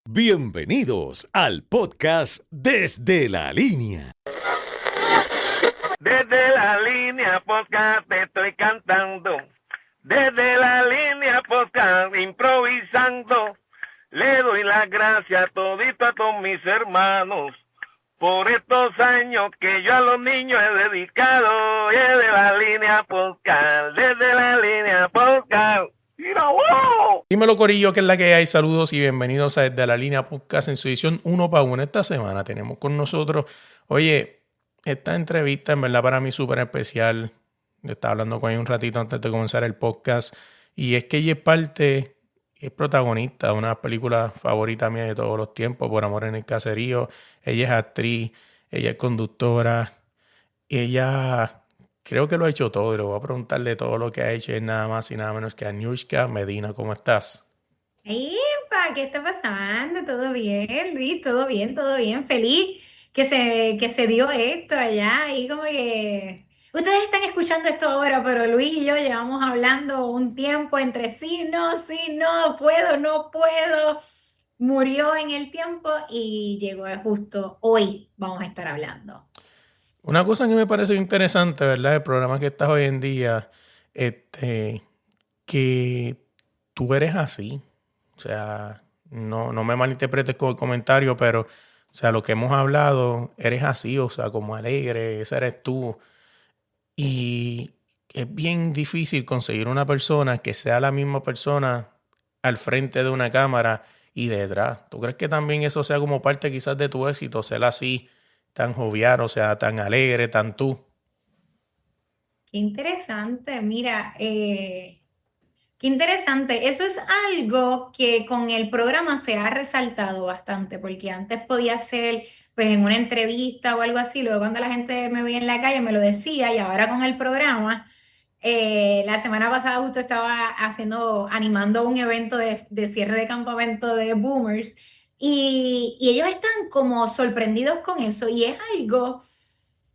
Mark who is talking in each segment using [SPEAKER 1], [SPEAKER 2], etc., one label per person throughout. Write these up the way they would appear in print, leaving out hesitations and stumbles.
[SPEAKER 1] Bienvenidos al podcast Desde la Línea.
[SPEAKER 2] Desde la línea podcast te estoy cantando. Desde la línea podcast improvisando. Le doy las gracias todito a todos mis hermanos por estos años que yo a los niños he dedicado. Desde la línea podcast, desde la línea podcast. ¡Mira, wow!
[SPEAKER 3] Dímelo, corillo, que es la que hay. Saludos y bienvenidos a Desde la Línea Podcast en su edición 1 para 1. Esta semana tenemos con nosotros, oye, esta entrevista en verdad para mí súper especial. Yo estaba hablando con ella un ratito antes de comenzar el podcast y es que ella es protagonista de una de las películas favoritas mías de todos los tiempos, Por Amor en el Caserío. Ella es actriz, ella es conductora, ella... Creo que lo ha hecho todo y le voy a preguntarle todo lo que ha hecho. Es nada más y nada menos que Anushka Medina. ¿Cómo estás?
[SPEAKER 4] ¡Epa! ¿Qué está pasando? ¿Todo bien, Luis? ¿Todo bien? ¿Todo bien? Feliz que se dio esto allá y como que... Ustedes están escuchando esto ahora, pero Luis y yo llevamos hablando un tiempo entre sí, no puedo, no puedo. Murió en el tiempo y llegó justo hoy. Vamos a estar hablando.
[SPEAKER 3] Una cosa que me parece interesante, ¿verdad? El programa que estás hoy en día, que tú eres así. O sea, no me malinterpretes con el comentario, pero, o sea, lo que hemos hablado, eres así, o sea, como alegre, ese eres tú. Y es bien difícil conseguir una persona que sea la misma persona al frente de una cámara y detrás. ¿Tú crees que también eso sea como parte quizás de tu éxito, ser así, tan jovial, o sea, tan alegre, tan tú?
[SPEAKER 4] Qué interesante, mira, qué interesante. Eso es algo que con el programa se ha resaltado bastante, porque antes podía ser pues en una entrevista o algo así, luego cuando la gente me veía en la calle me lo decía, y ahora con el programa, la semana pasada justo estaba animando un evento de cierre de campamento de boomers, y ellos están como sorprendidos con eso, y es algo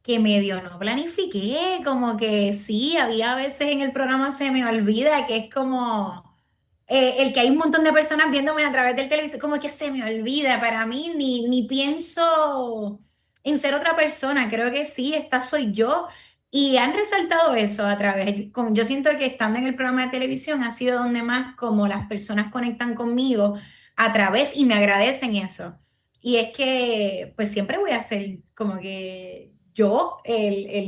[SPEAKER 4] que medio no planifiqué, como que sí, había veces en el programa se me olvida que es como el que hay un montón de personas viéndome a través del televisor, como que se me olvida, para mí ni pienso en ser otra persona, creo que sí, esta soy yo. Y han resaltado eso a través, yo siento que estando en el programa de televisión ha sido donde más como las personas conectan conmigo a través y me agradecen eso. Y es que pues siempre voy a ser como que yo,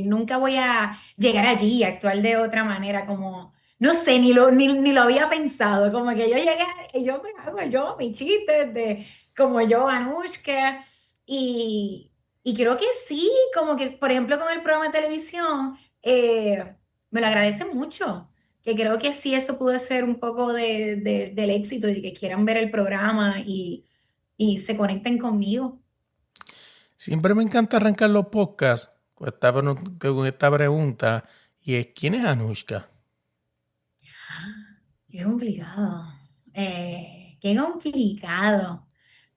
[SPEAKER 4] nunca voy a llegar allí y actuar de otra manera, como, no sé, ni lo había pensado, como que yo llegué y yo me hago yo mis chistes de como yo, Anushka, y creo que sí, como que, por ejemplo, con el programa de televisión, me lo agradecen mucho, que creo que sí, eso puede ser un poco del éxito, de que quieran ver el programa y se conecten conmigo.
[SPEAKER 3] Siempre me encanta arrancar los podcasts con esta pregunta, y es, ¿quién es Anushka?
[SPEAKER 4] Qué complicado. Qué complicado.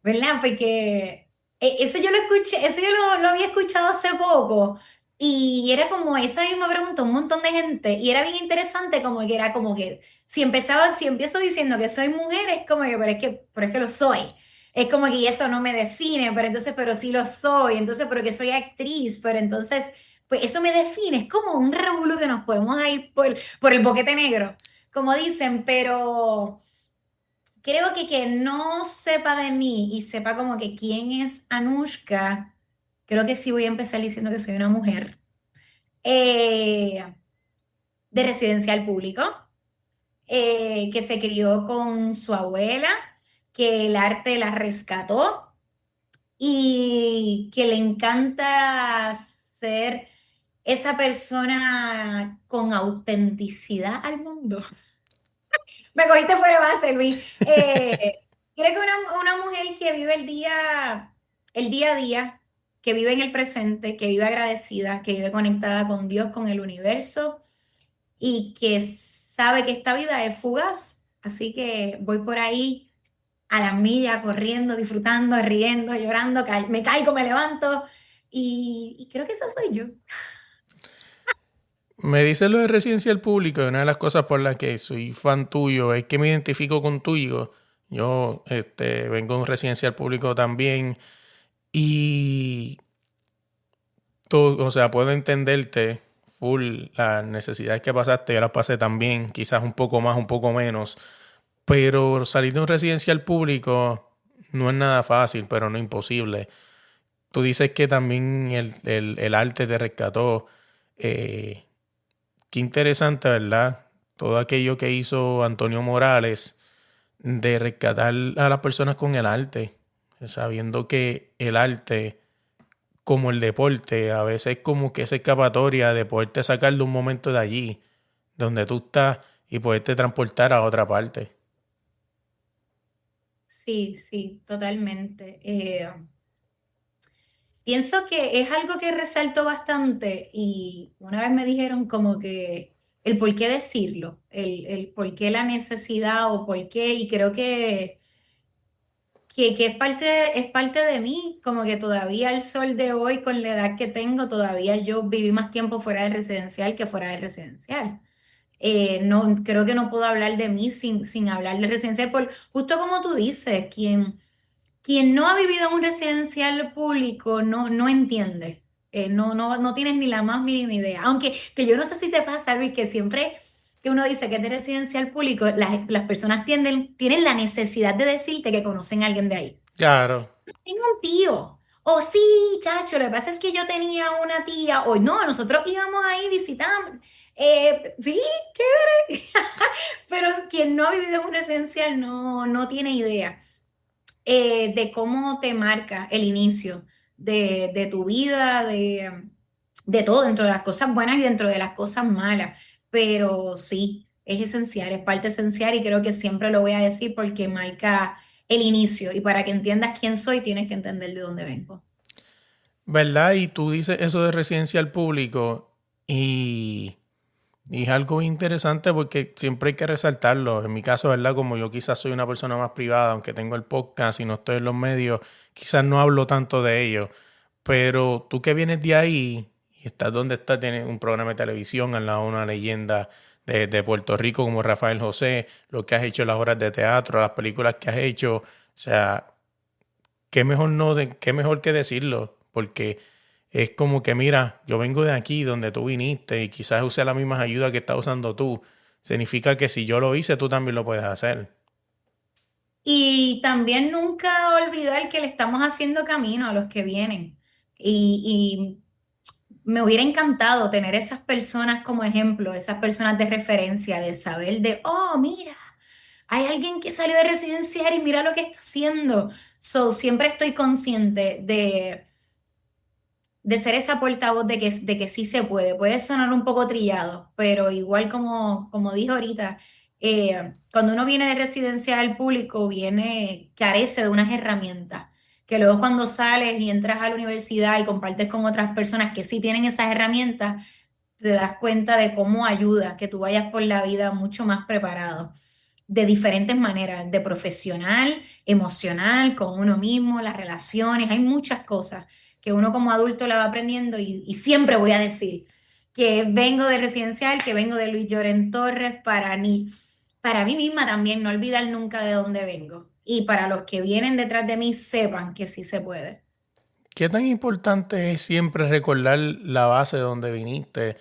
[SPEAKER 4] ¿Verdad? Porque eso yo lo escuché, eso yo lo había escuchado hace poco. Y era como esa misma pregunta, un montón de gente. Y era bien interesante, como que era como que si empiezo diciendo que soy mujer, es como que, pero es que lo soy. Es como que y eso no me define, pero entonces, pero sí lo soy. Entonces, pero que soy actriz, pero entonces, pues eso me define. Es como un revuelo que nos podemos ir por el boquete negro como dicen, pero creo que no sepa de mí y sepa como que quién es Anushka, creo que sí voy a empezar diciendo que soy una mujer eh, de residencial público, que se crió con su abuela, que el arte la rescató y que le encanta ser esa persona con autenticidad al mundo. Me cogiste fuera de base, Luis. Creo que una mujer que vive el día a día, que vive en el presente, que vive agradecida, que vive conectada con Dios, con el universo y que sabe que esta vida es fugaz. Así que voy por ahí a la milla, corriendo, disfrutando, riendo, llorando, me caigo, me levanto y creo que esa soy yo.
[SPEAKER 3] Me dices lo de residencial público, y una de las cosas por las que soy fan tuyo es que me identifico contigo. Yo vengo de un residencial público también y todo, o sea, puedo entenderte full las necesidades que pasaste, yo las pasé también, quizás un poco más, un poco menos, pero salir de un residencial público no es nada fácil, pero no imposible. Tú dices que también el arte te rescató. Eh, Qué interesante, ¿verdad? Todo aquello que hizo Antonio Morales de rescatar a las personas con el arte, sabiendo que el arte, como el deporte, a veces como que es escapatoria de poderte sacar de un momento de allí, donde tú estás, y poderte transportar a otra parte.
[SPEAKER 4] Sí, sí, totalmente. Pienso que es algo que resaltó bastante y una vez me dijeron como que el por qué decirlo, el por qué la necesidad o por qué, y creo que es parte de mí, como que todavía al sol de hoy, con la edad que tengo, todavía yo viví más tiempo fuera del residencial que fuera del residencial. No, creo que no puedo hablar de mí sin hablar del residencial, por, justo como tú dices, quien no ha vivido en un residencial público no entiende. No tienes ni la más mínima idea. Aunque que yo no sé si te pasa, Luis, que siempre que uno dice que es de residencial público, las personas tienen la necesidad de decirte que conocen a alguien de ahí.
[SPEAKER 3] Claro,
[SPEAKER 4] Tengo un tío. O sí, chacho, lo que pasa es que yo tenía una tía, o no, nosotros íbamos ahí visitando. Sí, chévere. Pero quien no ha vivido en un residencial no tiene idea de cómo te marca el inicio de tu vida, de todo, dentro de las cosas buenas y dentro de las cosas malas. Pero sí, es esencial, es parte esencial y creo que siempre lo voy a decir porque marca el inicio. Y para que entiendas quién soy, tienes que entender de dónde vengo.
[SPEAKER 3] ¿verdad? Y tú dices eso de residencial público y es algo interesante porque siempre hay que resaltarlo. En mi caso, ¿verdad? Como yo quizás soy una persona más privada, aunque tengo el podcast y no estoy en los medios, quizás no hablo tanto de ello. Pero tú que vienes de ahí y estás donde estás, tienes un programa de televisión al lado de una leyenda de Puerto Rico como Rafael José, lo que has hecho en las obras de teatro, las películas que has hecho. O sea, qué mejor no qué mejor que decirlo, porque es como que mira, yo vengo de aquí donde tú viniste y quizás use las mismas ayudas que estás usando tú. Significa que si yo lo hice, tú también lo puedes hacer.
[SPEAKER 4] Y también nunca olvidar que le estamos haciendo camino a los que vienen. Y me hubiera encantado tener esas personas como ejemplo, esas personas de referencia, de saber de, oh, mira, hay alguien que salió de residenciar y mira lo que está haciendo. So, siempre estoy consciente de ser esa portavoz de que sí se puede. Puede sonar un poco trillado, pero igual como dijo ahorita, cuando uno viene de residencial público, carece de unas herramientas, que luego cuando sales y entras a la universidad y compartes con otras personas que sí tienen esas herramientas, te das cuenta de cómo ayuda que tú vayas por la vida mucho más preparado, de diferentes maneras, de profesional, emocional, con uno mismo, las relaciones, hay muchas cosas que uno como adulto la va aprendiendo y siempre voy a decir que vengo de residencial, que vengo de Luis Lloren Torres para mí misma también, no olvidar nunca de dónde vengo. Y para los que vienen detrás de mí, sepan que sí se puede.
[SPEAKER 3] ¿Qué tan importante es siempre recordar la base de donde viniste?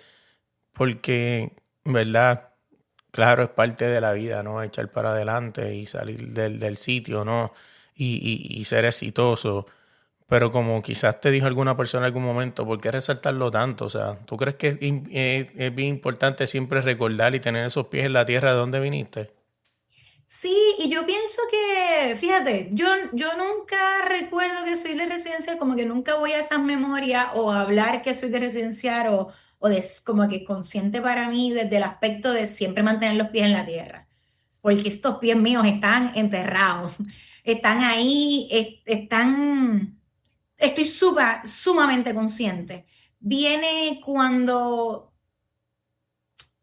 [SPEAKER 3] Porque, ¿verdad? Claro, es parte de la vida, ¿no? Echar para adelante y salir del sitio, ¿no? Y ser exitoso. Pero como quizás te dijo alguna persona en algún momento, ¿por qué resaltarlo tanto? O sea, ¿tú crees que es bien importante siempre recordar y tener esos pies en la tierra de donde viniste?
[SPEAKER 4] Sí, y yo pienso que, fíjate, yo nunca recuerdo que soy de residencial, como que nunca voy a esas memorias o a hablar que soy de residencial o como que consciente para mí desde el aspecto de siempre mantener los pies en la tierra, porque estos pies míos están enterrados, están ahí, estoy sumamente consciente. Viene cuando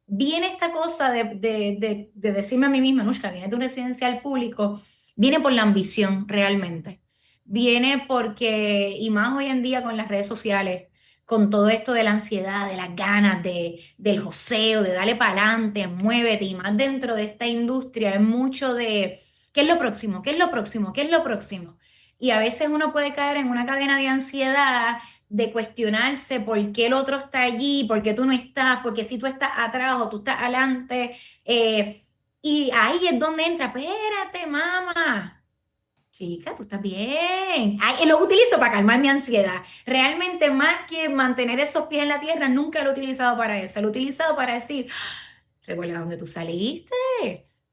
[SPEAKER 4] viene esta cosa de decirme a mí misma, Anushka, viene de un residencial público, viene por la ambición realmente. Viene porque, y más hoy en día con las redes sociales, con todo esto de la ansiedad, de las ganas, del joseo, de darle para adelante, muévete, y más dentro de esta industria, es mucho de ¿Qué es lo próximo? ¿Qué es lo próximo? ¿Qué es lo próximo? Y a veces uno puede caer en una cadena de ansiedad, de cuestionarse por qué el otro está allí, por qué tú no estás, porque si tú estás atrás o tú estás adelante. Y ahí es donde entra, espérate, mamá. Chica, tú estás bien. Ay, lo utilizo para calmar mi ansiedad. Realmente, más que mantener esos pies en la tierra, nunca lo he utilizado para eso. Lo he utilizado para decir, recuerda dónde tú saliste.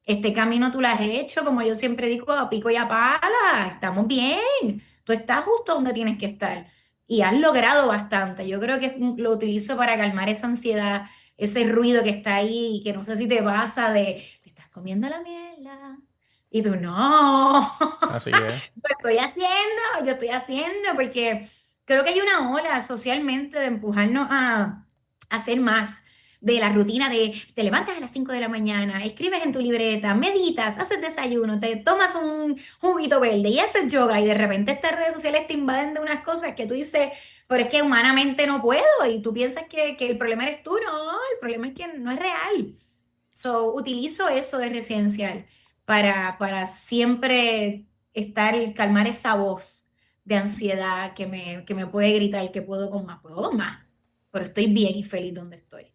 [SPEAKER 4] Este camino tú lo has hecho, como yo siempre digo, a pico y a pala. Estamos bien. Tú estás justo donde tienes que estar. Y has logrado bastante. Yo creo que lo utilizo para calmar esa ansiedad, ese ruido que está ahí, que no sé si te pasa de, te estás comiendo la mierda. Y tú, no.
[SPEAKER 3] Así es.
[SPEAKER 4] Yo estoy haciendo, porque creo que hay una ola socialmente de empujarnos a hacer más de la rutina de te levantas a las 5 de la mañana, escribes en tu libreta, meditas, haces desayuno, te tomas un juguito verde y haces yoga y de repente estas redes sociales te invaden de unas cosas que tú dices, pero es que humanamente no puedo y tú piensas que el problema eres tú, no, el problema es que no es real. So, utilizo eso de residencial para siempre calmar esa voz de ansiedad que me puede gritar que puedo con más, pero estoy bien y feliz donde estoy.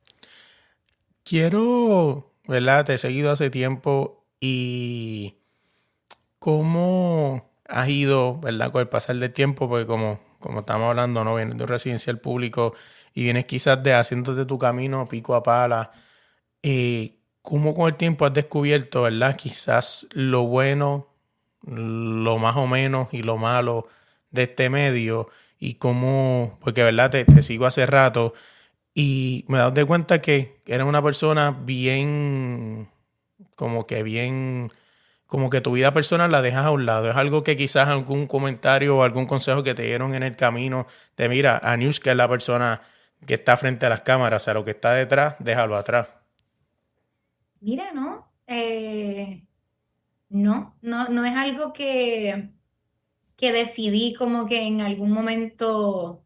[SPEAKER 3] Quiero, ¿verdad? Te he seguido hace tiempo y cómo has ido, ¿verdad? Con el pasar del tiempo, porque como estamos hablando, ¿no? Vienes de un residencial público y vienes quizás de haciéndote tu camino pico a pala. ¿Cómo con el tiempo has descubierto, ¿verdad? Quizás lo bueno, lo más o menos y lo malo de este medio y cómo, porque, ¿verdad? Te sigo hace rato. Y me he dado de cuenta que eres una persona bien, como que tu vida personal la dejas a un lado. Es algo que quizás algún comentario o algún consejo que te dieron en el camino de, mira, Anushka es la persona que está frente a las cámaras, o sea, lo que está detrás, déjalo atrás.
[SPEAKER 4] Mira, ¿no? No es algo que decidí como que en algún momento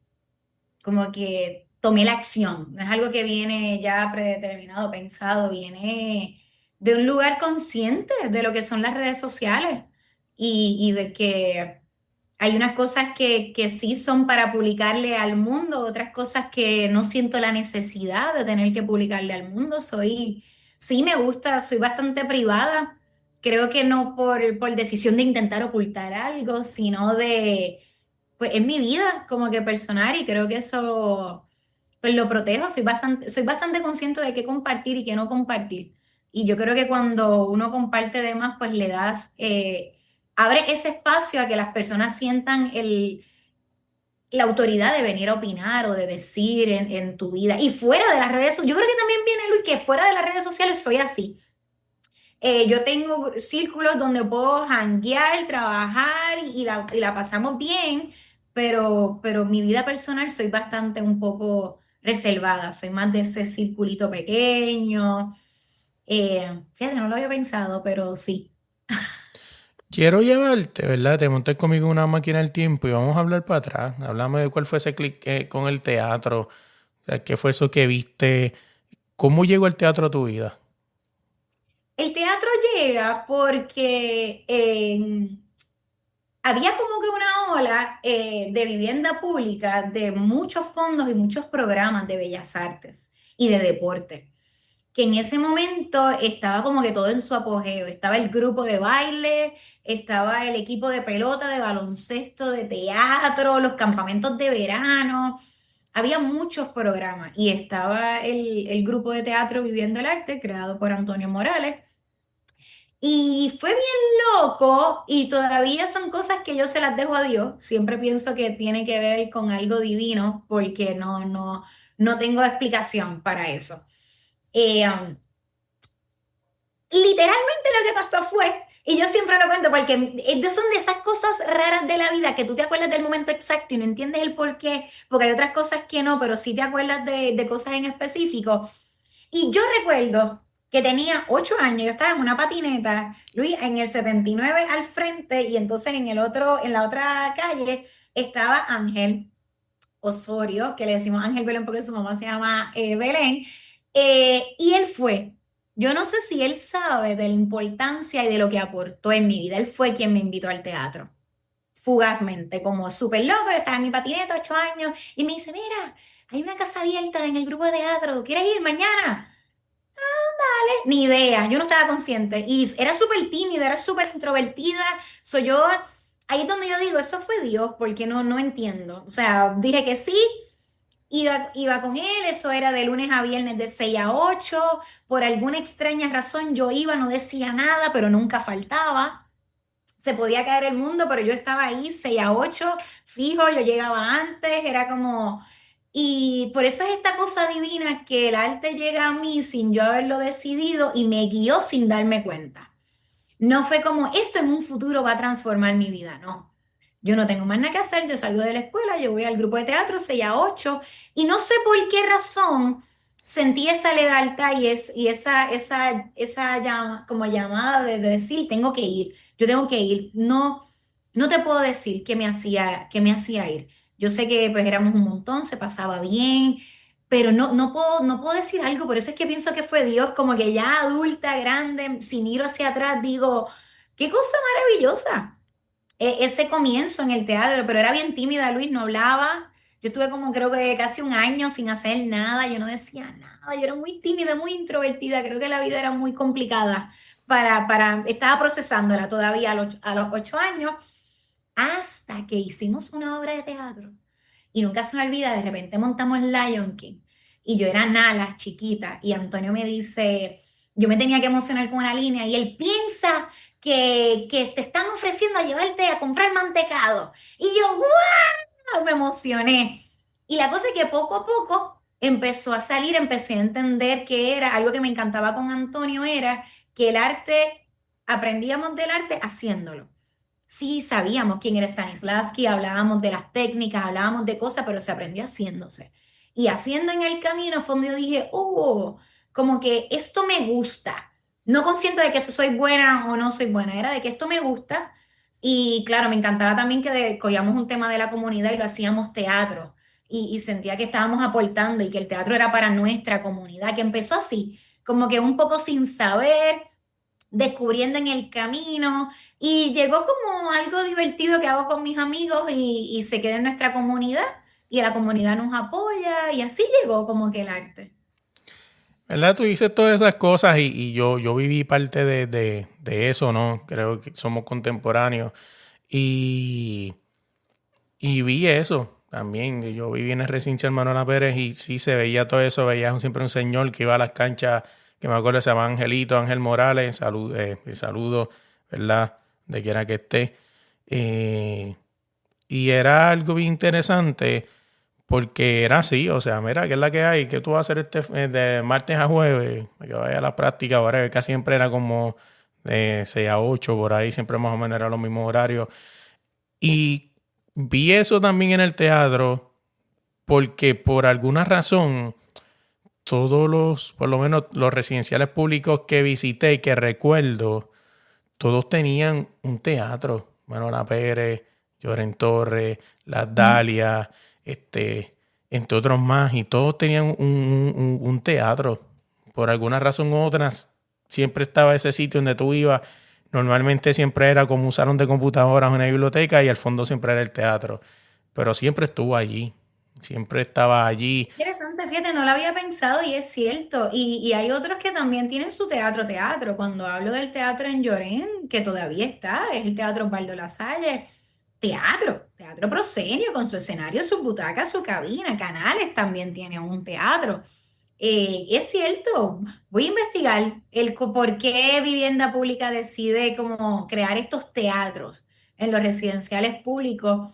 [SPEAKER 4] como que tomé la acción. No es algo que viene ya predeterminado, pensado, viene de un lugar consciente de lo que son las redes sociales y de que hay unas cosas que sí son para publicarle al mundo, otras cosas que no siento la necesidad de tener que publicarle al mundo. Sí me gusta, soy bastante privada. Creo que no por decisión de intentar ocultar algo, sino pues es mi vida como que personal y creo que eso pues lo protejo. Soy bastante consciente de qué compartir y qué no compartir. Y yo creo que cuando uno comparte de más, pues abre ese espacio a que las personas sientan la autoridad de venir a opinar o de decir en tu vida. Y fuera de las redes sociales, yo creo que también viene, Luis, que fuera de las redes sociales soy así. Yo tengo círculos donde puedo janguear, trabajar y la pasamos bien, pero mi vida personal soy bastante un poco reservada, soy más de ese circulito pequeño. Fíjate, no lo había pensado, pero sí.
[SPEAKER 3] Quiero llevarte, ¿verdad? Te monté conmigo en una máquina del tiempo y vamos a hablar para atrás. Háblame de cuál fue ese clic con el teatro. O sea, ¿qué fue eso que viste? ¿Cómo llegó el teatro a tu vida?
[SPEAKER 4] El teatro llega porque había como que una ola de vivienda pública, de muchos fondos y muchos programas de bellas artes y de deporte, que en ese momento estaba como que todo en su apogeo. Estaba el grupo de baile, estaba el equipo de pelota, de baloncesto, de teatro, los campamentos de verano. Había muchos programas y estaba el grupo de teatro Viviendo el Arte, creado por Antonio Morales. Y fue bien loco y todavía son cosas que yo se las dejo a Dios. Siempre pienso que tiene que ver con algo divino porque no tengo explicación para eso. Eh, Literalmente lo que pasó fue, y yo siempre lo cuento porque son de esas cosas raras de la vida que tú te acuerdas del momento exacto y no entiendes el por qué, porque hay otras cosas que no, pero sí te acuerdas de cosas en específico. Y yo recuerdo que tenía 8 años, yo estaba en una patineta, Luis, en el 79 al frente, y entonces en la otra calle estaba Ángel Osorio, que le decimos Ángel Belén porque su mamá se llama Belén, y él fue. Yo no sé si él sabe de la importancia y de lo que aportó en mi vida. Él fue quien me invitó al teatro, fugazmente, como súper loco. Yo estaba en mi patineta, 8 años, y me dice, mira, hay una casa abierta en el grupo de teatro, ¿quieres ir mañana? Ni idea, yo no estaba consciente. Y era súper tímida, era súper introvertida. Soy yo, ahí es donde yo digo, eso fue Dios, porque no entiendo. O sea, dije que sí. Iba con él, eso era de lunes a viernes de 6 a 8. Por alguna extraña razón yo iba, no decía nada, pero nunca faltaba. Se podía caer el mundo, pero yo estaba ahí 6 a 8 fijo, yo llegaba antes, era como... Y por eso es esta cosa divina que el arte llega a mí sin yo haberlo decidido y me guió sin darme cuenta. No fue como, esto en un futuro va a transformar mi vida, no. Yo no tengo más nada que hacer, yo salgo de la escuela, yo voy al grupo de teatro 6 a 8 y no sé por qué razón sentí esa lealtad y como llamada de decir, tengo que ir, yo tengo que ir. No, no te puedo decir qué me hacía ir. Yo sé que pues éramos un montón, se pasaba bien, pero no puedo decir algo, por eso es que pienso que fue Dios, como que ya adulta, grande, si miro hacia atrás, digo, qué cosa maravillosa. Ese comienzo en el teatro, pero era bien tímida, Luis, no hablaba. Yo estuve como creo que casi un año sin hacer nada, yo no decía nada, yo era muy tímida, muy introvertida, creo que la vida era muy complicada estaba procesándola todavía a los 8 años, hasta que hicimos una obra de teatro. Y nunca se me olvida, de repente montamos Lion King y yo era Nala, chiquita, y Antonio me dice, yo me tenía que emocionar con una línea y él piensa que te están ofreciendo a llevarte a comprar mantecado. Y yo, ¡wow! Me emocioné. Y la cosa es que poco a poco empezó a salir, empecé a entender que era algo que me encantaba con Antonio, era que el arte, aprendíamos del arte haciéndolo. Sí, sabíamos quién era Stanislavski, hablábamos de las técnicas, hablábamos de cosas, pero se aprendió haciéndose. Y haciendo en el camino fue donde yo dije, oh, como que esto me gusta. No consciente de que soy buena o no soy buena, era de que esto me gusta. Y claro, me encantaba también que cogíamos un tema de la comunidad y lo hacíamos teatro. Y sentía que estábamos aportando y que el teatro era para nuestra comunidad, que empezó así, como que un poco sin saber, descubriendo en el camino y llegó como algo divertido que hago con mis amigos y se queda en nuestra comunidad y la comunidad nos apoya y así llegó como que el arte.
[SPEAKER 3] ¿Verdad? Tú dices todas esas cosas y yo viví parte de eso, ¿no? Creo que somos contemporáneos y vi eso también. Yo viví en el recinto Hermano La Pérez y sí se veía todo eso. Veía siempre un señor que iba a las canchas, que me acuerdo se llama Angelito, Ángel Morales, saludo, ¿verdad? De quiera que esté. Y era algo bien interesante porque era así, o sea, mira, ¿qué es la que hay? ¿Qué tú vas a hacer de martes a jueves? Que vaya a la práctica, ahora casi siempre era como de 6 a 8, por ahí siempre más o menos eran los mismos horarios. Y vi eso también en el teatro porque por alguna razón por lo menos los residenciales públicos que visité y que recuerdo, todos tenían un teatro. Manuela Pérez, Lloren Torres, Las Dalias, entre otros más, y todos tenían un teatro. Por alguna razón u otra, siempre estaba ese sitio donde tú ibas. Normalmente siempre era como un salón de computadoras, una biblioteca, y al fondo siempre era el teatro. Pero siempre estuvo allí. Siempre estaba allí.
[SPEAKER 4] Interesante, fíjate, no lo había pensado y es cierto. Y hay otros que también tienen su teatro. Cuando hablo del teatro en Llorén, que todavía está, es el Teatro Osvaldo Lasalle. Teatro proscenio, con su escenario, sus butacas, su cabina. Canales también tiene un teatro. Es cierto, voy a investigar por qué Vivienda Pública decide como crear estos teatros en los residenciales públicos,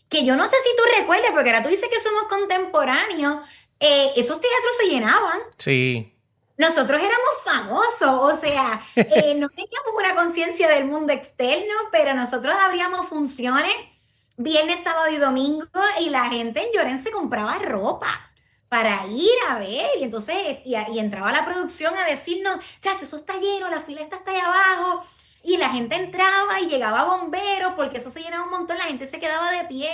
[SPEAKER 4] que yo no sé si tú recuerdas, porque ahora tú dices que somos contemporáneos, esos teatros se llenaban.
[SPEAKER 3] Sí.
[SPEAKER 4] Nosotros éramos famosos, o sea, no teníamos una conciencia del mundo externo, pero nosotros abríamos funciones viernes, sábado y domingo y la gente en Llorén se compraba ropa para ir a ver y entonces y entraba la producción a decirnos, chacho, eso está lleno, la fila está allá abajo y la gente entraba y llegaba bomberos porque eso se llenaba un montón, la gente se quedaba de pie.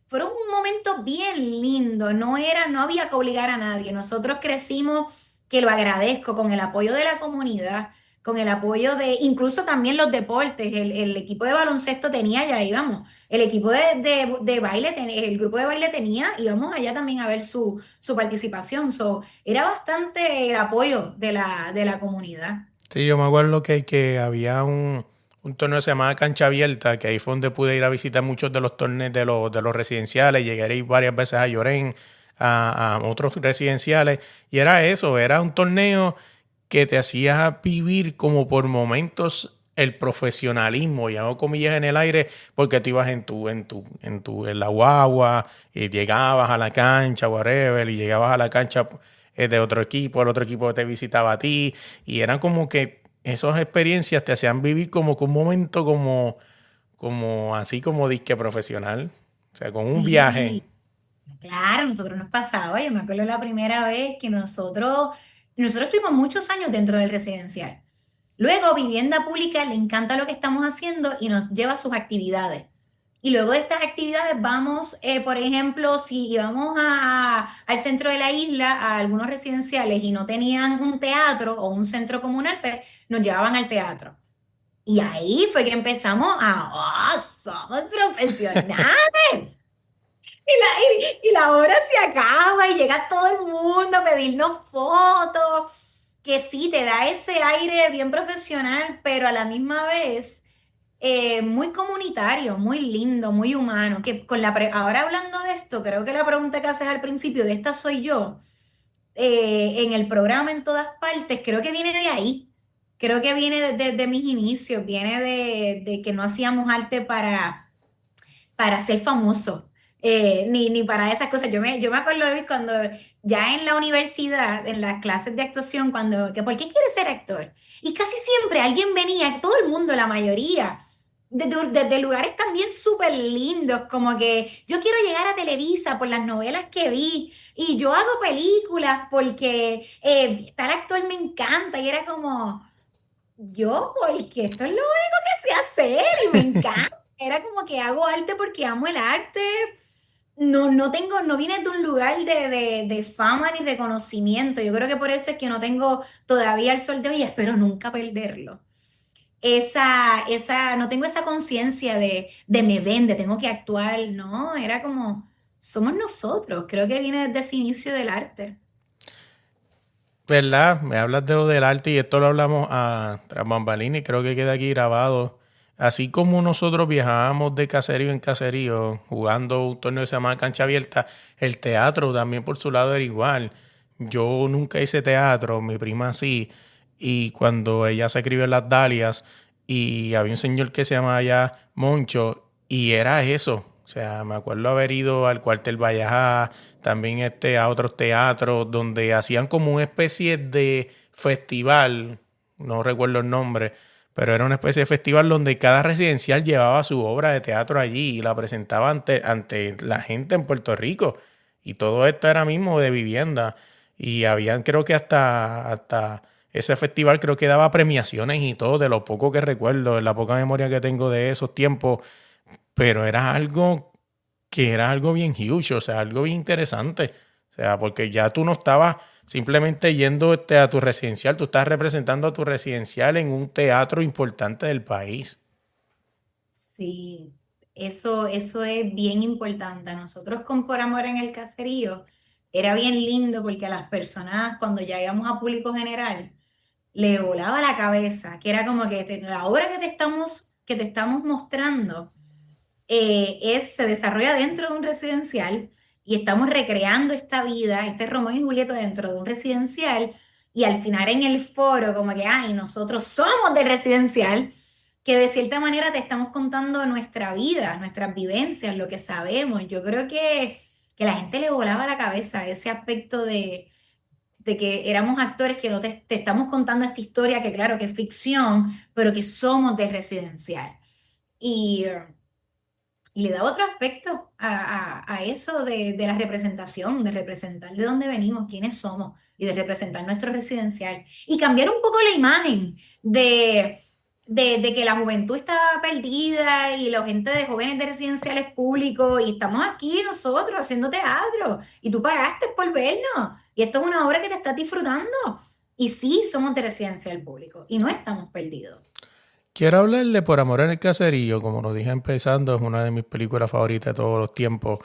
[SPEAKER 4] Fueron un momento bien lindo, no había que obligar a nadie. Nosotros crecimos que lo agradezco, con el apoyo de la comunidad, con el apoyo de incluso también los deportes. El equipo de baloncesto tenía, ya íbamos. El equipo de baile, el grupo de baile tenía, íbamos allá también a ver su participación. So, era bastante el apoyo de la comunidad.
[SPEAKER 3] Sí, yo me acuerdo que había un torneo que se llamaba Cancha Abierta, que ahí fue donde pude ir a visitar muchos de los torneos de los residenciales. Llegué a ir varias veces a Llorén, a otros residenciales. Y era eso, era un torneo que te hacía vivir como por momentos el profesionalismo, y hago comillas en el aire, porque tú ibas en la guagua y llegabas a la cancha, whatever, y llegabas a la cancha de otro equipo, el otro equipo te visitaba a ti, y eran como que esas experiencias te hacían vivir como que un momento como así como disque profesional, o sea, con un viaje.
[SPEAKER 4] Sí, claro, nosotros nos pasaba. Yo me acuerdo la primera vez que nosotros tuvimos muchos años dentro del residencial. Luego, Vivienda Pública le encanta lo que estamos haciendo y nos lleva a sus actividades. Y luego de estas actividades vamos, por ejemplo, si íbamos al centro de la isla, a algunos residenciales y no tenían un teatro o un centro comunal, pues nos llevaban al teatro. Y ahí fue que empezamos ¡oh, somos profesionales! Y la hora se acaba y llega todo el mundo a pedirnos fotos, que sí, te da ese aire bien profesional, pero a la misma vez muy comunitario, muy lindo, muy humano. Que ahora hablando de esto, creo que la pregunta que haces al principio, de esta soy yo, en el programa en todas partes, creo que viene de ahí. Creo que viene de mis inicios, viene de que no hacíamos arte para ser famoso, ni para esas cosas. Yo me acuerdo, Luis, cuando ya en la universidad, en las clases de actuación, que ¿por qué quieres ser actor? Y casi siempre alguien venía, todo el mundo, la mayoría, desde lugares también súper lindos, como que yo quiero llegar a Televisa por las novelas que vi, y yo hago películas porque tal actor me encanta, y era como, yo, porque esto es lo único que sé hacer y me encanta. Era como que hago arte porque amo el arte. No viene de un lugar de fama ni reconocimiento. Yo creo que por eso es que no tengo todavía el sol de hoy, y espero nunca perderlo. No tengo esa conciencia de me vende, tengo que actuar. No, era como, somos nosotros. Creo que viene desde ese inicio del arte.
[SPEAKER 3] ¿Verdad? Me hablas de lo del arte y esto lo hablamos tras bambalinas y creo que queda aquí grabado. Así como nosotros viajábamos de caserío en caserío jugando un torneo que se llama Cancha Abierta, el teatro también por su lado era igual. Yo nunca hice teatro, mi prima sí, y cuando ella se escribió en Las Dalias y había un señor que se llamaba ya Moncho y era eso. O sea, me acuerdo haber ido al Cuartel Vallajá, también a otros teatros donde hacían como una especie de festival, no recuerdo el nombre, pero era una especie de festival donde cada residencial llevaba su obra de teatro allí y la presentaba ante la gente en Puerto Rico. Y todo esto era mismo de vivienda. Y habían, creo que hasta ese festival creo que daba premiaciones y todo, de lo poco que recuerdo, de la poca memoria que tengo de esos tiempos, pero era algo bien huge, o sea, algo bien interesante. O sea, porque ya tú no estabas simplemente yendo a tu residencial, tú estás representando a tu residencial en un teatro importante del país.
[SPEAKER 4] Sí, eso es bien importante. A nosotros con Por Amor en el Caserío era bien lindo porque a las personas cuando ya íbamos a público general le volaba la cabeza, que era como que la obra que te estamos mostrando se desarrolla dentro de un residencial y estamos recreando esta vida, este Romeo y Julieta dentro de un residencial, y al final en el foro como que, ay, nosotros somos del residencial, que de cierta manera te estamos contando nuestra vida, nuestras vivencias, lo que sabemos. Yo creo que la gente le volaba la cabeza ese aspecto de que éramos actores que no te estamos contando esta historia que claro que es ficción, pero que somos del residencial. Y, y le da otro aspecto a eso de la representación, de representar de dónde venimos, quiénes somos y de representar nuestro residencial. Y cambiar un poco la imagen de que la juventud está perdida y la gente de jóvenes de residenciales públicos y estamos aquí nosotros haciendo teatro y tú pagaste por vernos. Y esto es una obra que te estás disfrutando. Y sí, somos de residencia del público y no estamos perdidos.
[SPEAKER 3] Quiero hablar de Por amor en el caserío, como lo dije empezando, es una de mis películas favoritas de todos los tiempos.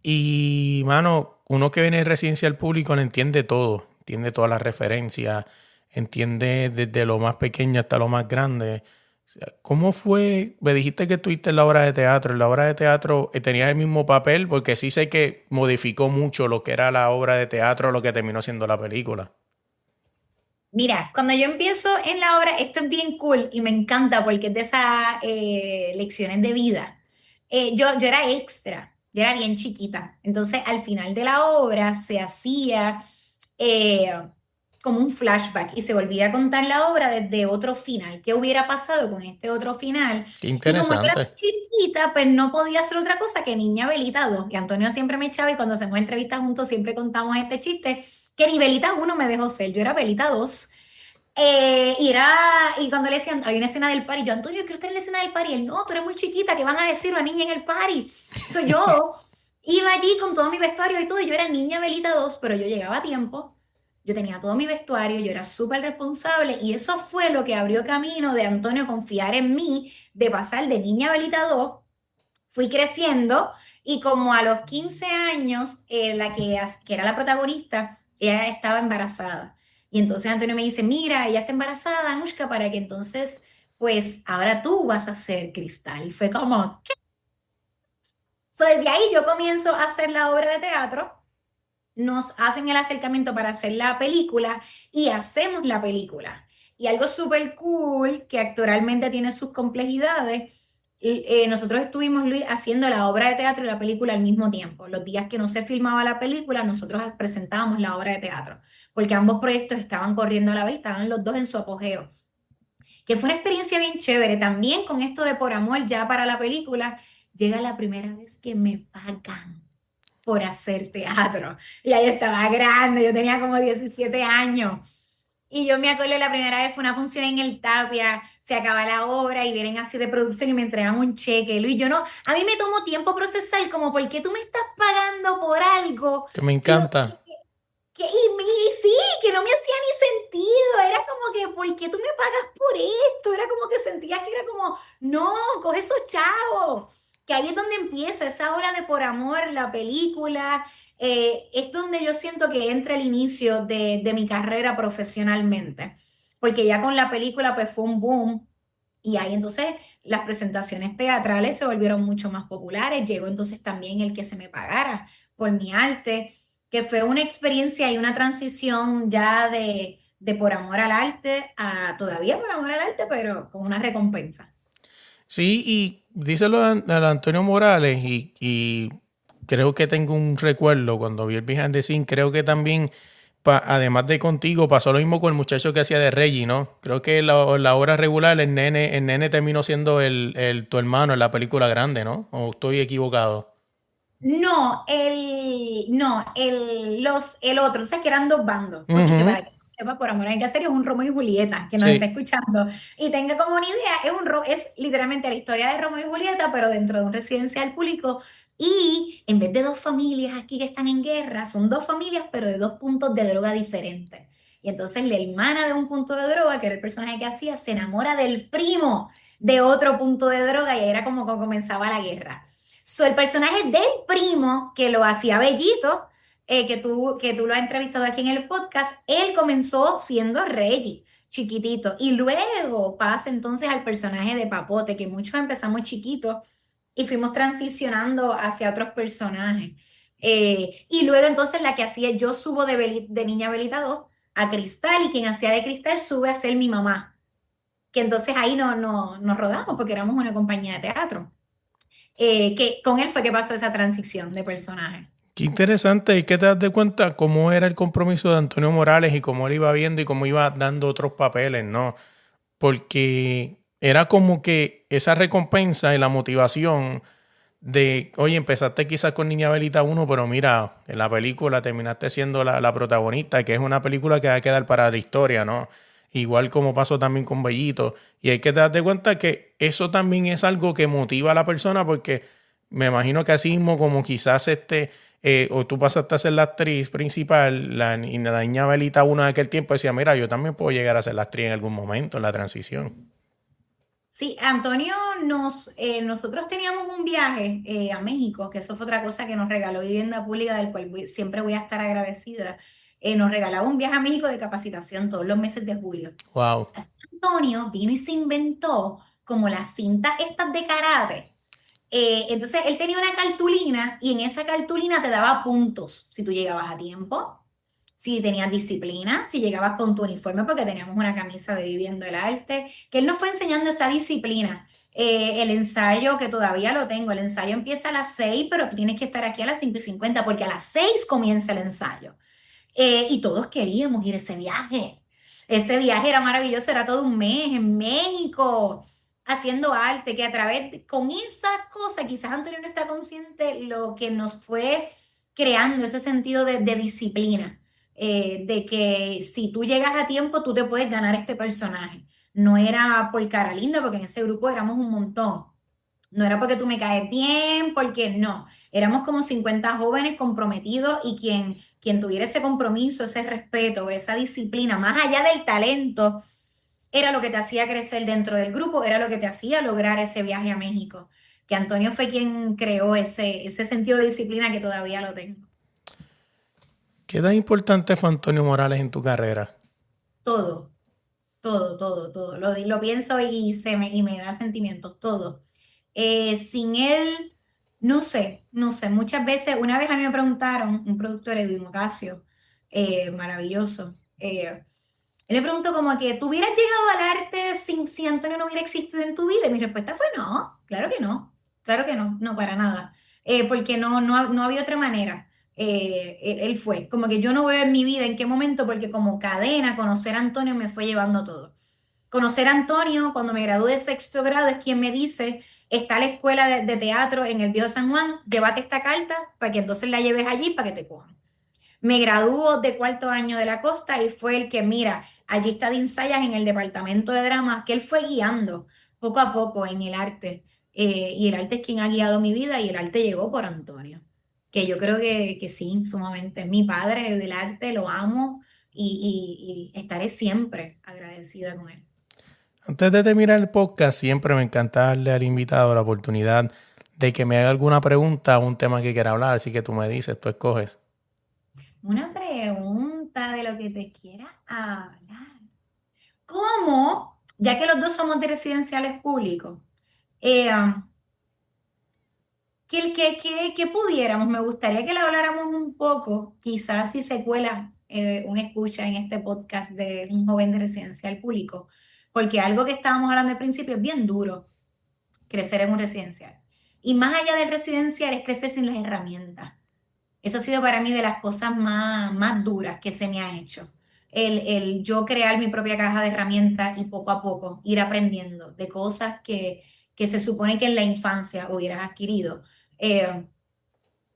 [SPEAKER 3] Y, mano, uno que viene de residencia al público le entiende todo, entiende todas las referencias, entiende desde lo más pequeño hasta lo más grande. O sea, ¿cómo fue? Me dijiste que estuviste en la obra de teatro. ¿En la obra de teatro tenías el mismo papel? Porque sí sé que modificó mucho lo que era la obra de teatro, lo que terminó siendo la película.
[SPEAKER 4] Mira, cuando yo empiezo en la obra, esto es bien cool y me encanta porque es de esas lecciones de vida. Yo era extra, yo era bien chiquita. Entonces, al final de la obra se hacía eh, como un flashback y se volvía a contar la obra desde otro final. ¿Qué hubiera pasado con este otro final?
[SPEAKER 3] Qué
[SPEAKER 4] Y como yo era
[SPEAKER 3] interesante.
[SPEAKER 4] chiquita, pues no podía hacer otra cosa que Niña Belita 2. Y Antonio siempre me echaba y cuando hacemos entrevistas juntos siempre contamos este chiste que ni Belita 1 me dejó ser, yo era Belita 2. Y cuando le decían, había una escena del party, yo, Antonio, quiero estar en la escena del party. Él, no, tú eres muy chiquita, ¿qué van a decir una niña en el party? Yo iba allí con todo mi vestuario y todo, y yo era niña Belita 2 pero yo llegaba a tiempo, yo tenía todo mi vestuario, yo era súper responsable, y eso fue lo que abrió camino de Antonio confiar en mí, de pasar de niña Belita 2 fui creciendo, y como a los 15 años, que era la protagonista, ella estaba embarazada. Y entonces Antonio me dice, mira, ella está embarazada, Anushka, para que entonces, pues ahora tú vas a ser Cristal. Y fue como, ¿qué? So, desde ahí yo comienzo a hacer la obra de teatro, nos hacen el acercamiento para hacer la película y hacemos la película. Y algo súper cool, que actoralmente tiene sus complejidades, nosotros estuvimos, Luis, haciendo la obra de teatro y la película al mismo tiempo. Los días que no se filmaba la película, nosotros presentábamos la obra de teatro, porque ambos proyectos estaban corriendo a la vez, estaban los dos en su apogeo. Que fue una experiencia bien chévere. También con esto de Por Amor, ya para la película, llega la primera vez que me pagan por hacer teatro. Y ahí estaba grande, yo tenía como 17 años. Y yo me acuerdo la primera vez fue una función en el Tapia, se acaba la obra y vienen así de producción y me entregan un cheque. Luis, yo no, a mí me tomó tiempo procesar como, ¿por qué tú me estás pagando por algo
[SPEAKER 3] Que me
[SPEAKER 4] que,
[SPEAKER 3] encanta.
[SPEAKER 4] y sí, que no me hacía ni sentido? Era como que, ¿por qué tú me pagas por esto? Era como que sentía que era como, no, coge esos chavos. Que ahí es donde empieza esa hora de Por Amor, la película. Es donde yo siento que entra el inicio de mi carrera profesionalmente. Porque ya con la película pues fue un boom. Y ahí entonces las presentaciones teatrales se volvieron mucho más populares. Llegó entonces también el que se me pagara por mi arte, que fue una experiencia y una transición ya de por amor al arte a todavía por amor al arte, pero con una recompensa.
[SPEAKER 3] Sí, y díselo a Antonio Morales y creo que tengo un recuerdo cuando vi el Behind the Scene, creo que también, además de contigo, pasó lo mismo con el muchacho que hacía de Reggie, ¿no? Creo que la hora regular el nene terminó siendo tu hermano en la película grande, ¿no? ¿O estoy equivocado?
[SPEAKER 4] El otro, o sea, que eran dos bandos, porque
[SPEAKER 3] Ujú.
[SPEAKER 4] para que sepa, por amor hay que hacer es un Romeo y Julieta, que nos está
[SPEAKER 3] Sí.
[SPEAKER 4] escuchando y tenga como una idea, es literalmente la historia de Romeo y Julieta, pero dentro de un residencial público, y en vez de dos familias aquí que están en guerra, son dos familias, pero de dos puntos de droga diferentes. Y entonces la hermana de un punto de droga, que era el personaje que hacía, se enamora del primo de otro punto de droga, y ahí era como comenzaba la guerra. So, el personaje del primo, que lo hacía Bellito, que tú lo has entrevistado aquí en el podcast, él comenzó siendo Reggie, chiquitito, y luego pasa entonces al personaje de Papote, que muchos empezamos chiquitos y fuimos transicionando hacia otros personajes. Y luego entonces la que hacía, yo subo de Niña Belita 2 a Cristal, y quien hacía de Cristal sube a ser mi mamá, que entonces ahí nos rodamos porque éramos una compañía de teatro. Que con él fue que pasó esa transición de personaje.
[SPEAKER 3] Qué interesante, y que te das de cuenta cómo era el compromiso de Antonio Morales y cómo él iba viendo y cómo iba dando otros papeles, ¿no? Porque era como que esa recompensa y la motivación de, oye, empezaste quizás con Niña Belita 1, pero mira, en la película terminaste siendo la protagonista, que es una película que va a quedar para la historia, ¿no? Igual como pasó también con Bellito. Y hay que darte cuenta que eso también es algo que motiva a la persona, porque me imagino que así mismo como quizás o tú pasaste a ser la actriz principal, y la niña Belita, una de aquel tiempo, decía, mira, yo también puedo llegar a ser la actriz en algún momento, en la transición.
[SPEAKER 4] Sí, Antonio, nosotros teníamos un viaje a México, que eso fue otra cosa que nos regaló Vivienda Pública, del cual siempre voy a estar agradecida. Nos regalaba un viaje a México de capacitación todos los meses de julio.
[SPEAKER 3] Wow.
[SPEAKER 4] Así que Antonio vino y se inventó como las cintas estas de karate. Entonces él tenía una cartulina y en esa cartulina te daba puntos si tú llegabas a tiempo, si tenías disciplina, si llegabas con tu uniforme, porque teníamos una camisa de Viviendo el Arte, que él nos fue enseñando esa disciplina. El ensayo, que todavía lo tengo, el ensayo empieza a las 6, pero tú tienes que estar aquí a las 5:50 porque a las 6 comienza el ensayo. Y todos queríamos ir a ese viaje. Ese viaje era maravilloso, era todo un mes en México, haciendo arte, que a través, con esas cosas, quizás Antonio no está consciente lo que nos fue creando ese sentido de disciplina, de que si tú llegas a tiempo, tú te puedes ganar este personaje. No era por cara linda, porque en ese grupo éramos un montón. No era porque tú me caes bien, porque no. Éramos como 50 jóvenes comprometidos y quien tuviera ese compromiso, ese respeto, esa disciplina, más allá del talento, era lo que te hacía crecer dentro del grupo, era lo que te hacía lograr ese viaje a México. Que Antonio fue quien creó ese sentido de disciplina que todavía lo tengo.
[SPEAKER 3] ¿Qué tan importante fue Antonio Morales en tu carrera?
[SPEAKER 4] Todo, todo. Lo pienso y me da sentimientos, todo. Sin él, no sé. Muchas veces, una vez a mí me preguntaron, un productor, Edwin Ocasio, maravilloso, él me preguntó como que, ¿tú hubieras llegado al arte si Antonio no hubiera existido en tu vida? Y mi respuesta fue no, claro que no, no para nada. Porque no había otra manera. Él fue, como que yo no veo en mi vida en qué momento, porque como cadena, conocer a Antonio me fue llevando todo. Conocer a Antonio, cuando me gradué de sexto grado, es quien me dice, está la escuela de teatro en el Viejo San Juan, llévate esta carta para que entonces la lleves allí para que te cojan. Me graduó de cuarto año de la Costa y fue el que, mira, allí está Dean Sayas en el departamento de dramas, que él fue guiando poco a poco en el arte. Y el arte es quien ha guiado mi vida y el arte llegó por Antonio, que yo creo que sí, sumamente. Mi padre del arte, lo amo y estaré siempre agradecida con él.
[SPEAKER 3] Antes de terminar el podcast, siempre me encanta darle al invitado la oportunidad de que me haga alguna pregunta o un tema que quiera hablar, así que tú me dices, tú escoges.
[SPEAKER 4] Una pregunta de lo que te quiera hablar. ¿Cómo, ya que los dos somos de residenciales públicos, eh, que pudiéramos, me gustaría que le habláramos un poco, quizás si se cuela un escucha en este podcast de un joven de residencial público, porque algo que estábamos hablando al principio es bien duro, crecer en un residencial. Y más allá del residencial es crecer sin las herramientas. Eso ha sido para mí de las cosas más duras que se me ha hecho. El yo crear mi propia caja de herramientas y poco a poco ir aprendiendo de cosas que se supone que en la infancia hubieras adquirido. Eh,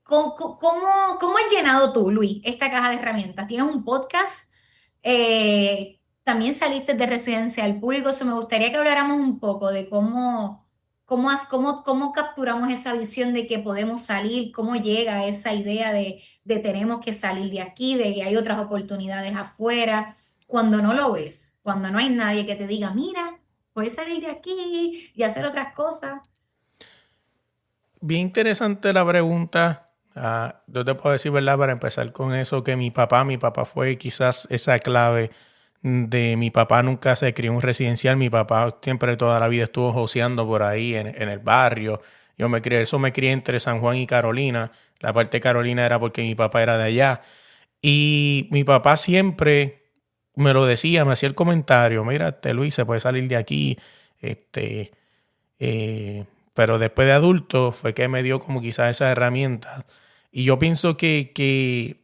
[SPEAKER 4] ¿cómo has llenado tú, Luis, esta caja de herramientas? ¿Tienes un podcast? También saliste de residencia al público. Me gustaría que habláramos un poco de cómo capturamos esa visión de que podemos salir, cómo llega esa idea de tenemos que salir de aquí, de que hay otras oportunidades afuera, cuando no lo ves, cuando no hay nadie que te diga, mira, puedes salir de aquí y hacer otras cosas.
[SPEAKER 3] Bien interesante la pregunta. Yo te puedo decir, ¿verdad? Para empezar con eso, que mi papá fue quizás esa clave de mi papá nunca se crió en un residencial. Mi papá siempre toda la vida estuvo joseando por ahí en el barrio. Me crié entre San Juan y Carolina. La parte de Carolina era porque mi papá era de allá. Y mi papá siempre me lo decía, me hacía el comentario, mira, Luis, se puede salir de aquí. Pero después de adulto fue que me dio como quizás esas herramientas. Y yo pienso que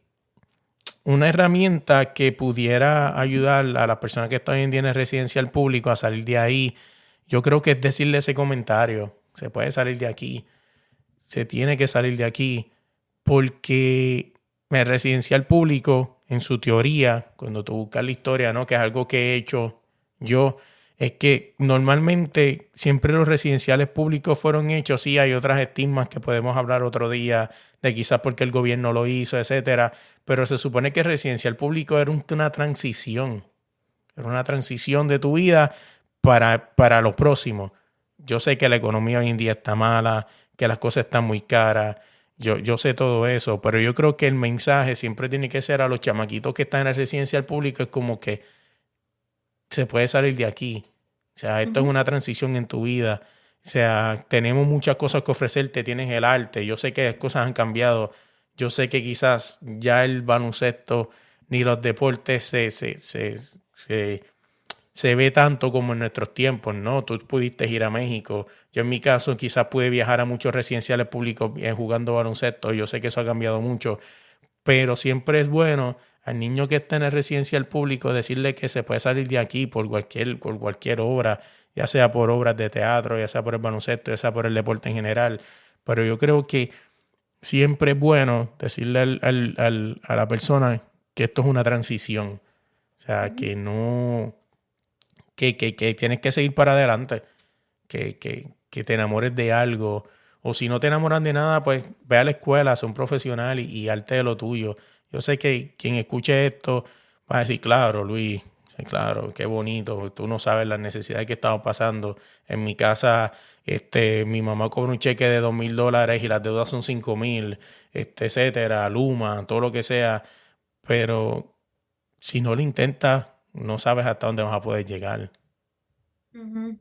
[SPEAKER 3] una herramienta que pudiera ayudar a las personas que están hoy en día en el residencial público a salir de ahí, yo creo que es decirle ese comentario. Se puede salir de aquí. Se tiene que salir de aquí. Porque el residencial público, en su teoría, cuando tú buscas la historia, ¿no? Que es algo que he hecho yo, es que normalmente siempre los residenciales públicos fueron hechos, sí, hay otras estigmas que podemos hablar otro día, de quizás porque el gobierno lo hizo, etcétera, pero se supone que el residencial público era una transición de tu vida para lo próximo. Yo sé que la economía hoy en día está mala, que las cosas están muy caras, yo sé todo eso, pero yo creo que el mensaje siempre tiene que ser a los chamaquitos que están en el residencial público, es como que se puede salir de aquí. O sea, esto es una transición en tu vida. O sea, tenemos muchas cosas que ofrecerte, tienes el arte, yo sé que las cosas han cambiado, yo sé que quizás ya el baloncesto ni los deportes se ve tanto como en nuestros tiempos, ¿no? Tú pudiste ir a México. Yo en mi caso quizás pude viajar a muchos residenciales públicos jugando baloncesto. Yo sé que eso ha cambiado mucho, pero siempre es bueno al niño que está en el residencial público decirle que se puede salir de aquí por cualquier obra, ya sea por obras de teatro, ya sea por el baloncesto, ya sea por el deporte en general. Pero yo creo que siempre es bueno decirle a la persona que esto es una transición. O sea, que no... Que tienes que seguir para adelante, que te enamores de algo, o si no te enamoras de nada, pues ve a la escuela, sé un profesional y arte de lo tuyo. Yo sé que quien escuche esto va a decir, claro, Luis, sí, claro, qué bonito, tú no sabes las necesidades que estamos pasando. En mi casa, mi mamá cobra un cheque de $2,000 y las deudas son 5,000, etcétera, Luma, todo lo que sea, pero si no lo intentas, no sabes hasta dónde vas a poder llegar.
[SPEAKER 4] Ujú.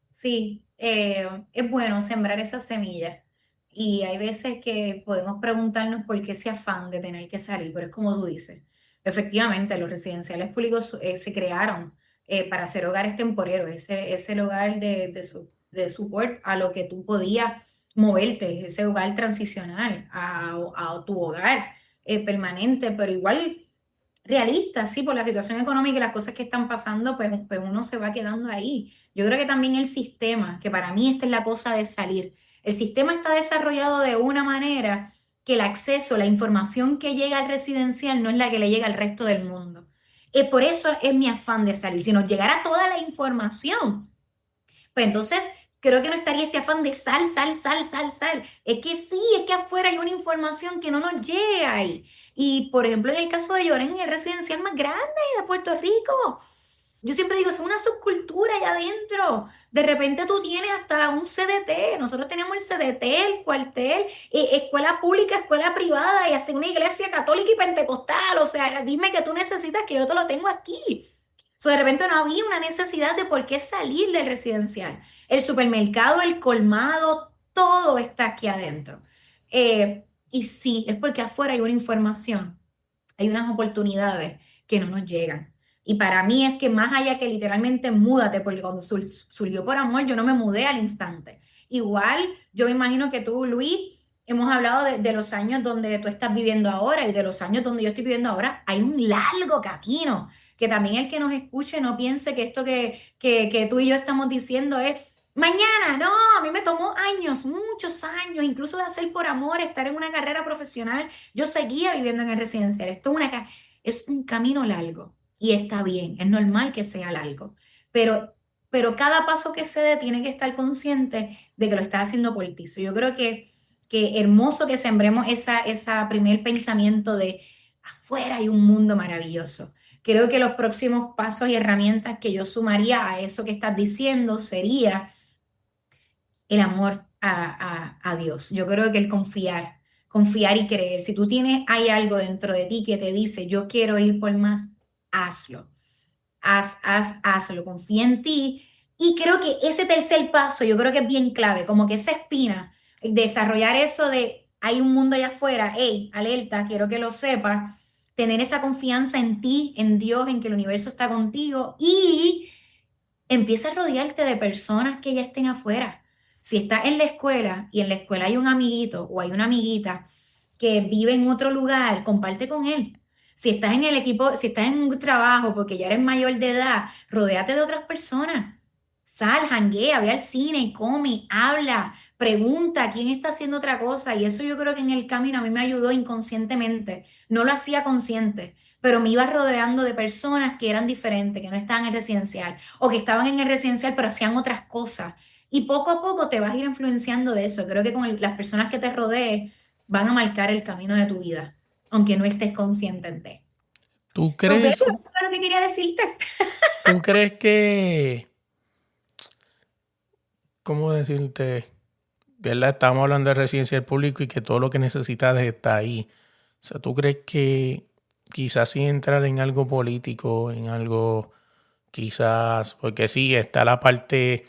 [SPEAKER 4] Sí, es bueno sembrar esa semilla. Y hay veces que podemos preguntarnos por qué ese afán de tener que salir, pero es como tú dices. Efectivamente, los residenciales públicos se crearon para ser hogares temporeros. Ese es el hogar de support a lo que tú podías moverte, ese hogar transicional a tu hogar permanente, pero igual realista, sí, por la situación económica y las cosas que están pasando, pues uno se va quedando ahí. Yo creo que también el sistema, que para mí esta es la cosa de salir, el sistema está desarrollado de una manera que el acceso, la información que llega al residencial no es la que le llega al resto del mundo. Por eso es mi afán de salir. Si nos llegara toda la información, pues entonces creo que no estaría este afán de sal, sal, sal, sal, sal. Es que sí, es que afuera hay una información que no nos llega ahí. Y por ejemplo, en el caso de Llorén, en el residencial más grande de Puerto Rico, yo siempre digo, es una subcultura allá adentro. De repente tú tienes hasta un CDT. Nosotros tenemos el CDT, el cuartel, escuela pública, escuela privada y hasta una iglesia católica y pentecostal. O sea, dime que tú necesitas que yo te lo tengo aquí. So, de repente no había una necesidad de por qué salir del residencial. El supermercado, el colmado, todo está aquí adentro. Y sí, es porque afuera hay una información, hay unas oportunidades que no nos llegan. Y para mí es que más allá que literalmente múdate, porque cuando surgió por amor, yo no me mudé al instante. Igual, yo me imagino que tú, Luis, hemos hablado de los años donde tú estás viviendo ahora y de los años donde yo estoy viviendo ahora. Hay un largo camino. Que también el que nos escuche no piense que esto que tú y yo estamos diciendo es mañana. No, a mí me tomó años, muchos años, incluso de hacer por amor, estar en una carrera profesional. Yo seguía viviendo en el residencial. Es un camino largo y está bien, es normal que sea largo, pero, pero cada paso que se dé tiene que estar consciente de que lo estás haciendo por ti. So, yo creo que hermoso que sembremos esa primer pensamiento de afuera hay un mundo maravilloso. Creo que los próximos pasos y herramientas que yo sumaría a eso que estás diciendo sería el amor a Dios. Yo creo que el confiar y creer. Si tú tienes, hay algo dentro de ti que te dice, yo quiero ir por más, hazlo. Hazlo, confía en ti. Y creo que ese tercer paso, yo creo que es bien clave, como que esa espina, desarrollar eso de, hay un mundo allá afuera, hey, alerta, quiero que lo sepas, tener esa confianza en ti, en Dios, en que el universo está contigo y empieza a rodearte de personas que ya estén afuera. Si estás en la escuela y en la escuela hay un amiguito o hay una amiguita que vive en otro lugar, comparte con él. Si estás en el equipo, si estás en un trabajo porque ya eres mayor de edad, rodéate de otras personas. Sal, janguea, ve al cine, come, habla, pregunta quién está haciendo otra cosa. Y eso yo creo que en el camino a mí me ayudó inconscientemente. No lo hacía consciente, pero me iba rodeando de personas que eran diferentes, que no estaban en residencial o que estaban en el residencial pero hacían otras cosas. Y poco a poco te vas a ir influenciando de eso. Creo que con las personas que te rodees van a marcar el camino de tu vida, aunque no estés consciente de.
[SPEAKER 3] ¿Tú
[SPEAKER 4] So, baby,
[SPEAKER 3] crees,
[SPEAKER 4] eso es lo que quería decirte.
[SPEAKER 3] tú crees que, cómo decirte, ¿verdad? Estamos hablando de residencial público y que todo lo que necesitas está ahí. O sea, ¿tú crees que quizás sin entrar en algo político, en algo quizás, porque sí, está la parte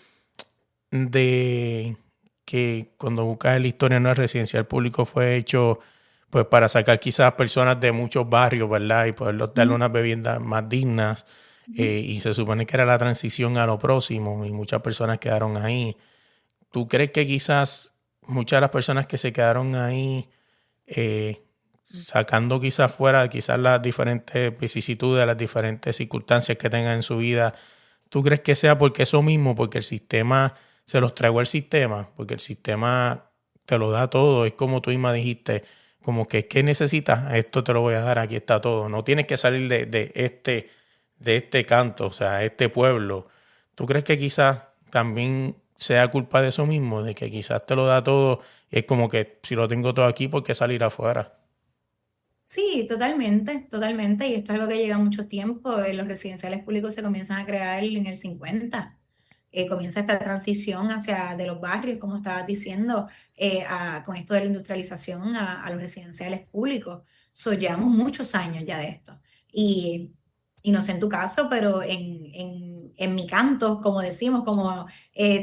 [SPEAKER 3] de que cuando buscas en la historia no, el residencial público fue hecho pues para sacar quizás personas de muchos barrios, ¿verdad? Y poderlos darle
[SPEAKER 4] Ujú,
[SPEAKER 3] unas viviendas más dignas.
[SPEAKER 4] ujú.
[SPEAKER 3] Y se supone que era la transición a lo próximo y muchas personas quedaron ahí. ¿Tú crees que quizás muchas de las personas que se quedaron ahí, sacando quizás fuera quizás las diferentes vicisitudes, las diferentes circunstancias que tengan en su vida, tú crees que sea porque eso mismo, porque el sistema se los tragó el sistema, porque el sistema te lo da todo, es como tú misma dijiste, como que ¿qué necesitas? Esto te lo voy a dar, aquí está todo. No tienes que salir de este canto, o sea, este pueblo. ¿Tú crees que quizás también sea culpa de eso mismo, de que quizás te lo da todo y es como que si lo tengo todo aquí, ¿por qué salir afuera?
[SPEAKER 4] Sí, totalmente, totalmente. Y esto es algo que llega mucho tiempo. Los residenciales públicos se comienzan a crear en el 50. Comienza esta transición hacia de los barrios, como estabas diciendo, con esto de la industrialización a los residenciales públicos. So, llevamos muchos años ya de esto. Y, y no sé en tu caso, pero en mi canto, como decimos, como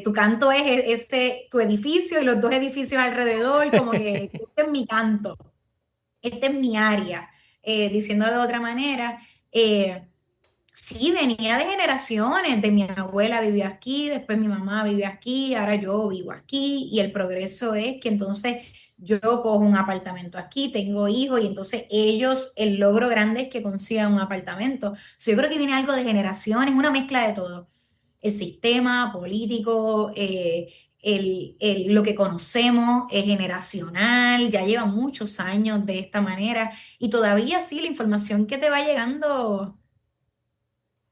[SPEAKER 4] tu canto es tu edificio y los dos edificios alrededor, como que este es mi canto, esta es mi área. Diciéndolo de otra manera, sí, venía de generaciones, de mi abuela vivió aquí, después mi mamá vivió aquí, ahora yo vivo aquí, y el progreso es que entonces yo cojo un apartamento aquí, tengo hijos, y entonces ellos, el logro grande es que consigan un apartamento. So, yo creo que viene algo de generaciones, una mezcla de todo. El sistema político, lo que conocemos es generacional, ya lleva muchos años de esta manera, y todavía sí, la información que te va llegando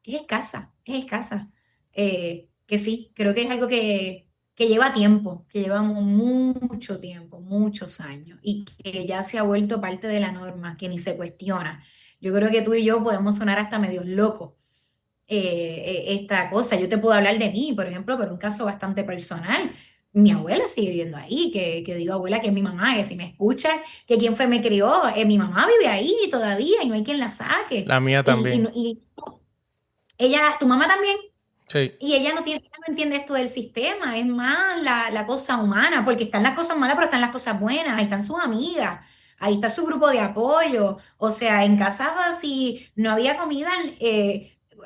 [SPEAKER 4] es escasa, es escasa. Que sí, creo que es algo que lleva tiempo, que llevamos mucho tiempo, muchos años, y que ya se ha vuelto parte de la norma, que ni se cuestiona. Yo creo que tú y yo podemos sonar hasta medio locos, esta cosa. Yo te puedo hablar de mí, por ejemplo, pero un caso bastante personal. Mi abuela sigue viviendo ahí, que digo abuela, que es mi mamá, que si me escucha, que quién fue me crió, mi mamá vive ahí todavía y no hay quien la saque.
[SPEAKER 3] La mía también.
[SPEAKER 4] Y ella, tu mamá también,
[SPEAKER 3] Sí.
[SPEAKER 4] y ella no entiende esto del sistema, es más la cosa humana, porque están las cosas malas, pero están las cosas buenas, ahí están sus amigas, ahí está su grupo de apoyo, o sea, en casa si no había comida,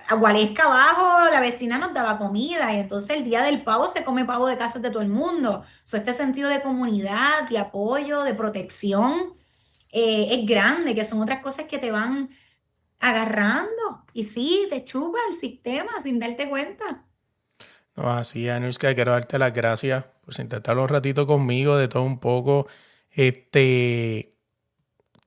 [SPEAKER 4] a Gualesca abajo, la vecina nos daba comida, y entonces el día del pavo se come pavo de casas de todo el mundo. So, este sentido de comunidad, de apoyo, de protección, es grande, que son otras cosas que te van agarrando y sí, te chupa el sistema sin darte cuenta.
[SPEAKER 3] No, así, Anushka, quiero darte las gracias por sentarte un ratito conmigo, de todo un poco. Este,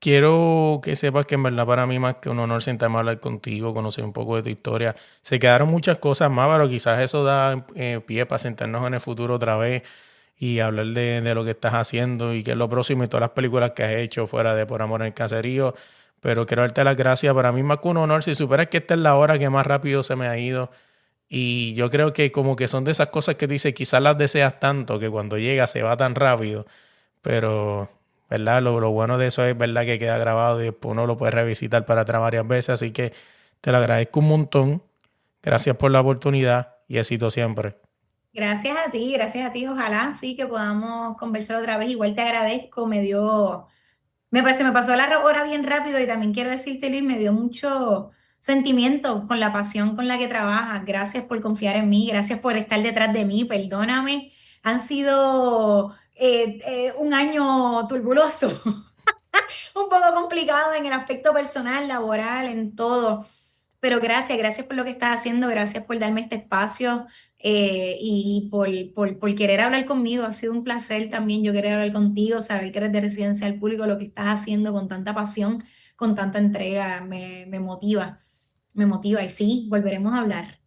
[SPEAKER 3] quiero que sepas que en verdad para mí más que un honor sentarme a hablar contigo, conocer un poco de tu historia. Se quedaron muchas cosas más, pero quizás eso da pie para sentarnos en el futuro otra vez y hablar de lo que estás haciendo y qué es lo próximo y todas las películas que has hecho fuera de Por Amor en el Caserío. Pero quiero darte las gracias. Para mí más que un honor. Si superas que esta es la hora que más rápido se me ha ido. Y yo creo que como que son de esas cosas que dices, quizás las deseas tanto que cuando llega se va tan rápido. Pero, ¿verdad? Lo bueno de eso es, ¿verdad? Que queda grabado y después uno lo puede revisitar para atrás varias veces. Así que te lo agradezco un montón. Gracias por la oportunidad y éxito siempre.
[SPEAKER 4] Gracias a ti, gracias a ti. Ojalá sí que podamos conversar otra vez. Igual te agradezco, me parece, me pasó la hora bien rápido y también quiero decirte, Luis, me dio mucho sentimiento con la pasión con la que trabajas. Gracias por confiar en mí, gracias por estar detrás de mí, perdóname. Han sido un año turbuloso, un poco complicado en el aspecto personal, laboral, en todo. Pero gracias, gracias por lo que estás haciendo, gracias por darme este espacio. y por querer hablar conmigo. Ha sido un placer también yo querer hablar contigo, saber que eres de Residencial Público, lo que estás haciendo con tanta pasión, con tanta entrega, me motiva y sí, volveremos a hablar.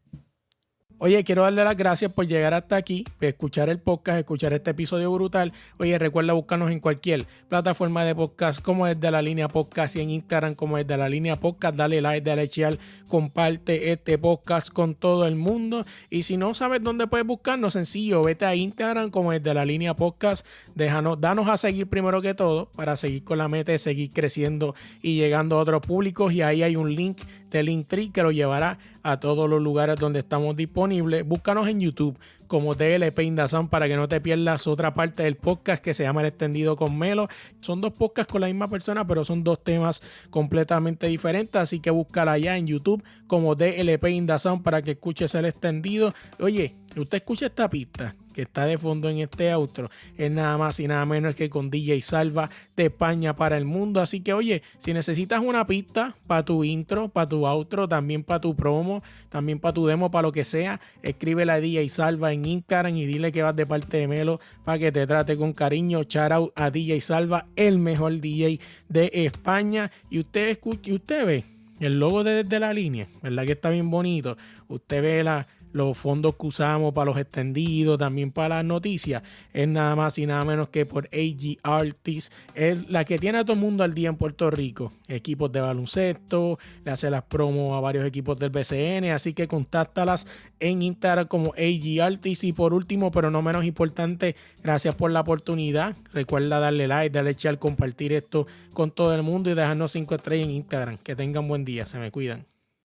[SPEAKER 3] Oye, quiero darle las gracias por llegar hasta aquí, escuchar el podcast, escuchar este episodio brutal. Oye, recuerda buscarnos en cualquier plataforma de podcast como Desde la Línea Podcast y en Instagram como Desde la Línea Podcast. Dale like, dale share, comparte este podcast con todo el mundo. Y si no sabes dónde puedes buscarnos, sencillo, vete a Instagram como Desde la Línea Podcast. Danos a seguir primero que todo para seguir con la meta de seguir creciendo y llegando a otros públicos. Y ahí hay un link de Linktree que lo llevará a todos los lugares donde estamos disponibles. Búscanos en YouTube como TLP Indazón para que no te pierdas otra parte del podcast que se llama El Extendido con Melo. Son dos podcasts con la misma persona, pero son dos temas completamente diferentes, así que búscala allá en YouTube como TLP Indazón para que escuches El Extendido. Oye, usted escucha esta pista que está de fondo en este outro, es nada más y nada menos que con DJ Salva de España para el mundo. Así que oye, si necesitas una pista para tu intro, para tu outro, también para tu promo, también para tu demo, para lo que sea, escríbele a DJ Salva en Instagram y dile que vas de parte de Melo para que te trate con cariño. Shout out a DJ Salva, el mejor DJ de España. Y usted escucha, y usted ve el logo de Desde la Línea, ¿verdad que está bien bonito? Usted ve los fondos que usamos para los extendidos, también para las noticias, es nada más y nada menos que por AG Artists, es la que tiene a todo el mundo al día en Puerto Rico. Equipos de baloncesto, le hace las promos a varios equipos del BCN, así que contáctalas en Instagram como AG Artists. Y por último, pero no menos importante, gracias por la oportunidad. Recuerda darle like, darle share, compartir esto con todo el mundo y dejarnos 5 estrellas en Instagram. Que tengan buen día, se me cuidan.